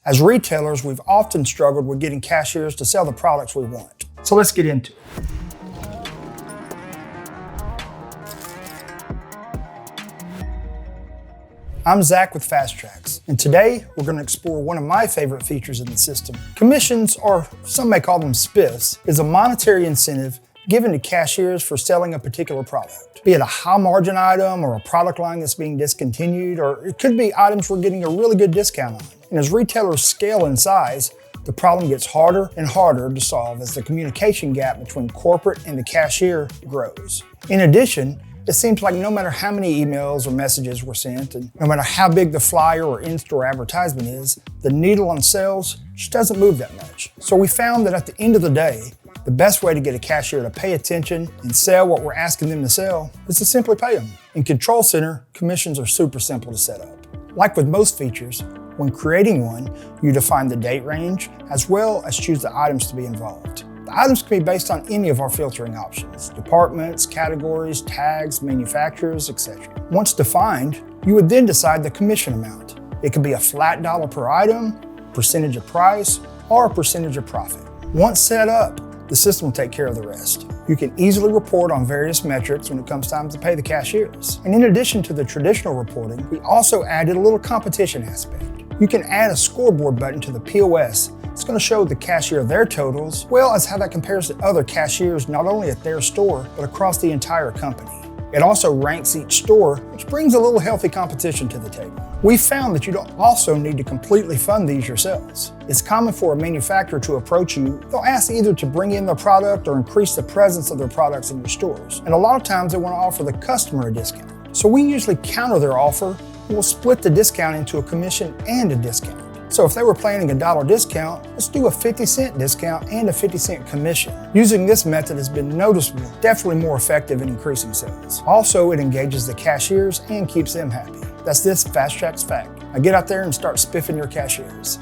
As retailers, we've often struggled with getting cashiers to sell the products we want. So let's get into it. I'm Zack with FasTrax, and today we're going to explore one of my favorite features in the system. Commissions, or some may call them spiffs, is a monetary incentive given to cashiers for selling a particular product. Be it a high margin item or a product line that's being discontinued, or it could be items we're getting a really good discount on. And as retailers scale in size, the problem gets harder and harder to solve as the communication gap between corporate and the cashier grows. In addition, it seems like no matter how many emails or messages were sent, and no matter how big the flyer or in-store advertisement is, the needle on sales just doesn't move that much. So we found that at the end of the day, the best way to get a cashier to pay attention and sell what we're asking them to sell is to simply pay them. In Control Center, commissions are super simple to set up. Like with most features, when creating one, you define the date range as well as choose the items to be involved. The items can be based on any of our filtering options: departments, categories, tags, manufacturers, etc. Once defined, you would then decide the commission amount. It could be a flat dollar per item, percentage of price, or a percentage of profit. Once set up, the system will take care of the rest. You can easily report on various metrics when it comes time to pay the cashiers. And in addition to the traditional reporting, we also added a little competition aspect. You can add a scoreboard button to the POS. It's going to show the cashier their totals, as well as how that compares to other cashiers not only at their store, but across the entire company. It also ranks each store, which brings a little healthy competition to the table. We found that you don't also need to completely fund these yourselves. It's common for a manufacturer to approach you. They'll ask either to bring in their product or increase the presence of their products in your stores. And a lot of times they want to offer the customer a discount. So we usually counter their offer, and we'll split the discount into a commission and a discount. So if they were planning a $1 discount, let's do a 50-cent discount and a 50-cent commission. Using this method has been noticeable, definitely more effective in increasing sales. Also, it engages the cashiers and keeps them happy. That's this FasTrax fact. Now get out there and start spiffing your cashiers.